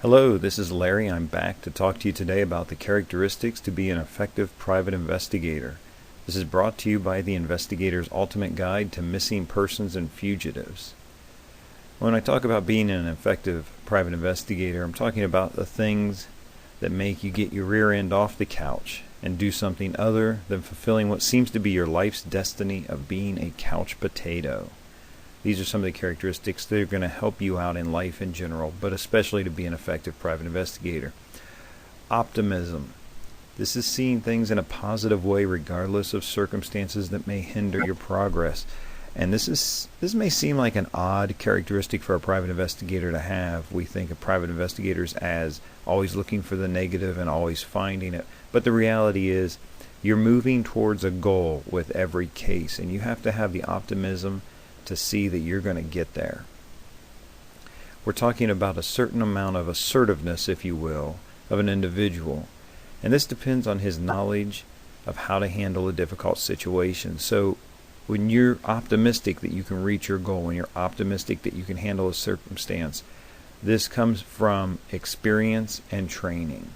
Hello, this is Larry. I'm back to talk to you today about the characteristics to be an effective private investigator. This is brought to you by the Investigator's Ultimate Guide to Missing Persons and Fugitives. When I talk about being an effective private investigator, I'm talking about the things that make you get your rear end off the couch and do something other than fulfilling what seems to be your life's destiny of being a couch potato. These are some of the characteristics that are going to help you out in life in general, but especially to be an effective private investigator. Optimism. This is seeing things in a positive way regardless of circumstances that may hinder your progress. And this may seem like an odd characteristic for a private investigator to have. We think of private investigators as always looking for the negative and always finding it. But the reality is you're moving towards a goal with every case, and you have to have the optimism to see that you're going to get there. We're talking about a certain amount of assertiveness, if you will, of an individual. And this depends on his knowledge of how to handle a difficult situation. So when you're optimistic that you can reach your goal, when you're optimistic that you can handle a circumstance, this comes from experience and training.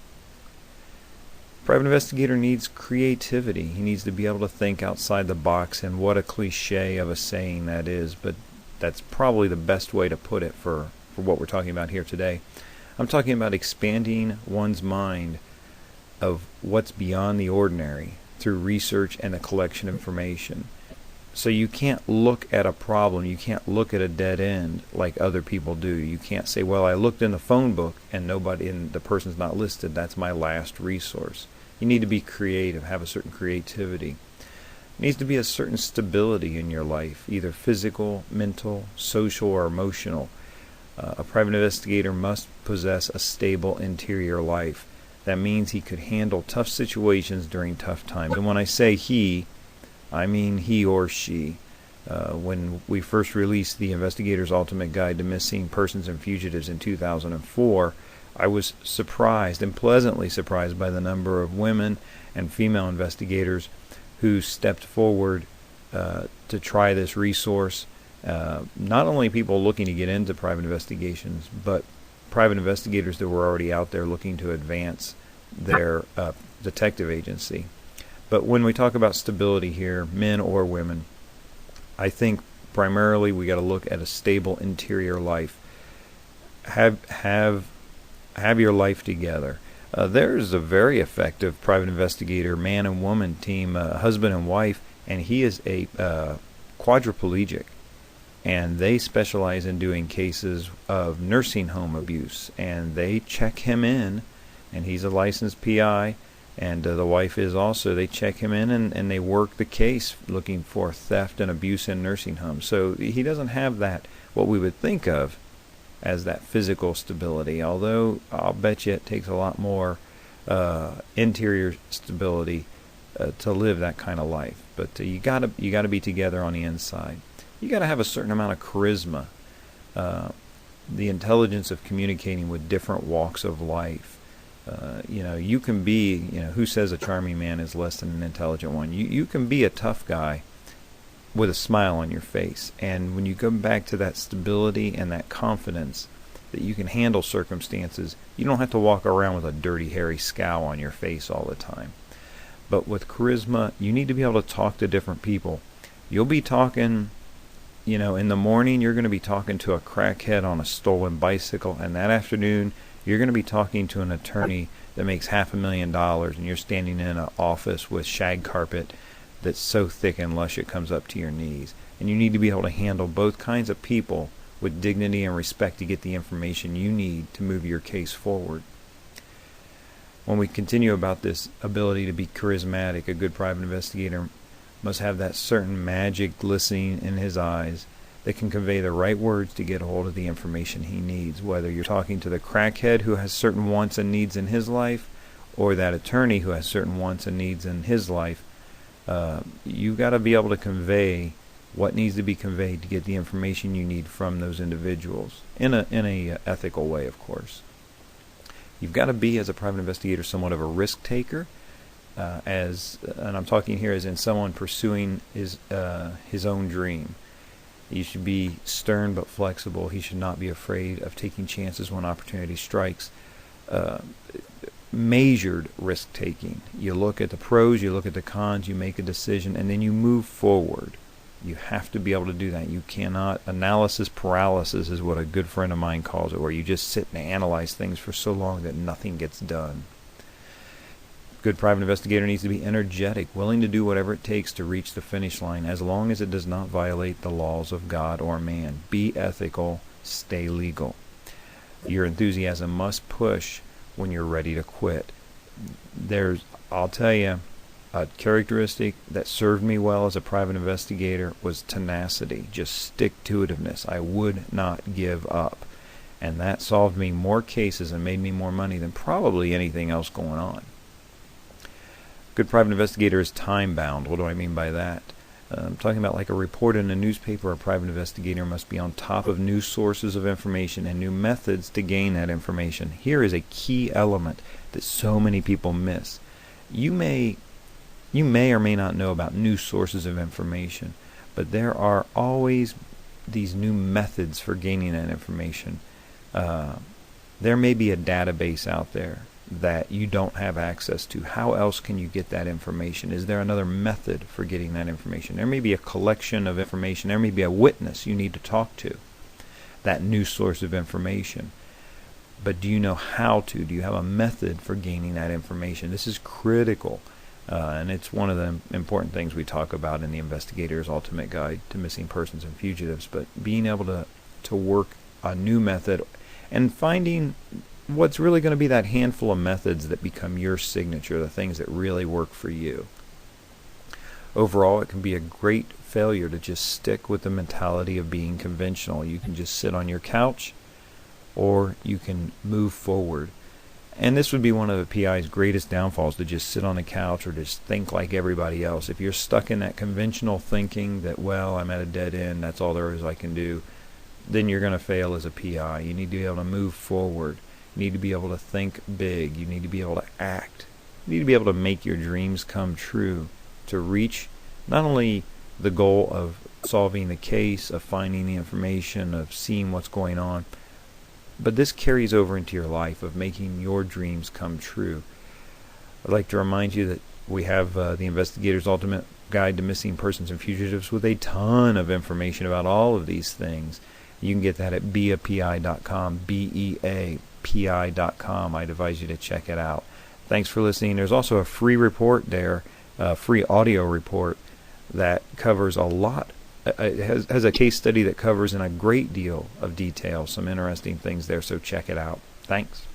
Private investigator needs creativity. He needs to be able to think outside the box, and what a cliche of a saying that is, but that's probably the best way to put it for what we're talking about here today. I'm talking about expanding one's mind of what's beyond the ordinary through research and the collection of information. So you can't look at a problem, you can't look at a dead end like other people do. You can't say, well, I looked in the phone book and the person's not listed, that's my last resource. You need to be creative, have a certain creativity. There needs to be a certain stability in your life, either physical, mental, social, or emotional. A private investigator must possess a stable interior life. That means he could handle tough situations during tough times. And when I say he, I mean he or she. When we first released the Investigator's Ultimate Guide to Missing Persons and Fugitives in 2004, I was surprised and pleasantly surprised by the number of women and female investigators who stepped forward to try this resource. Not only people looking to get into private investigations, but private investigators that were already out there looking to advance their detective agency. But when we talk about stability here, men or women, I think primarily we got to look at a stable interior life. Have your life together. There's a very effective private investigator, man and woman team, husband and wife, and he is a quadriplegic, and they specialize in doing cases of nursing home abuse, and they check him in, and he's a licensed PI, and the wife is also. They check him in and they work the case looking for theft and abuse in nursing homes. So he doesn't have that, what we would think of as that physical stability, although I'll bet you it takes a lot more interior stability to live that kind of life. But you gotta be together on the inside. You gotta have a certain amount of charisma, the intelligence of communicating with different walks of life. You can be, who says a charming man is less than an intelligent one? You can be a tough guy with a smile on your face. And when you come back to that stability and that confidence that you can handle circumstances, you don't have to walk around with a dirty, hairy scowl on your face all the time. But with charisma, you need to be able to talk to different people. You'll be talking, in the morning you're going to be talking to a crackhead on a stolen bicycle, and that afternoon you're going to be talking to an attorney that makes $500,000, and you're standing in an office with shag carpet that's so thick and lush it comes up to your knees. And you need to be able to handle both kinds of people with dignity and respect to get the information you need to move your case forward. When we continue about this ability to be charismatic, a good private investigator must have that certain magic glistening in his eyes that can convey the right words to get a hold of the information he needs, whether you're talking to the crackhead who has certain wants and needs in his life, or that attorney who has certain wants and needs in his life. You've got to be able to convey what needs to be conveyed to get the information you need from those individuals in a ethical way, of course. You've got to be, as a private investigator, somewhat of a risk taker, and I'm talking here as in someone pursuing his own dream. You should be stern but flexible. He should not be afraid of taking chances when opportunity strikes. Measured risk-taking. You look at the pros, you look at the cons, you make a decision, and then you move forward. You have to be able to do that. You cannot. Analysis paralysis is what a good friend of mine calls it, where you just sit and analyze things for so long that nothing gets done. Good private investigator needs to be energetic, willing to do whatever it takes to reach the finish line, as long as it does not violate the laws of God or man. Be ethical, stay legal. Your enthusiasm must push when you're ready to quit. I'll tell you, a characteristic that served me well as a private investigator was tenacity, just stick-to-itiveness. I would not give up. And that solved me more cases and made me more money than probably anything else going on. Good private investigator is time-bound. What do I mean by that? I'm talking about like a report in a newspaper. A private investigator must be on top of new sources of information and new methods to gain that information. Here is a key element that so many people miss. You may or may not know about new sources of information, but there are always these new methods for gaining that information. There may be a database out there that you don't have access to. How else can you get that information? Is there another method for getting that information? There may be a collection of information. There may be a witness you need to talk to, that new source of information. But do you know how to? Do you have a method for gaining that information? This is critical, and it's one of the important things we talk about in the Investigator's Ultimate Guide to Missing Persons and Fugitives. But being able to work a new method and finding what's really going to be that handful of methods that become your signature, the things that really work for you. Overall, it can be a great failure to just stick with the mentality of being conventional. You can just sit on your couch, or you can move forward. And this would be one of the PI's greatest downfalls, to just sit on the couch or just think like everybody else. If you're stuck in that conventional thinking that, well, I'm at a dead end, that's all there is I can do, then you're going to fail as a PI. You need to be able to move forward. You need to be able to think big. You need to be able to act. You need to be able to make your dreams come true, to reach not only the goal of solving the case, of finding the information, of seeing what's going on, but this carries over into your life, of making your dreams come true. I'd like to remind you that we have the Investigator's Ultimate Guide to Missing Persons and Fugitives with a ton of information about all of these things. You can get that at beapi.com, beapi.com. I'd advise you to check it out. Thanks for listening. There's also a free report there, a free audio report that covers a lot. It has a case study that covers in a great deal of detail some interesting things there, so check it out. Thanks.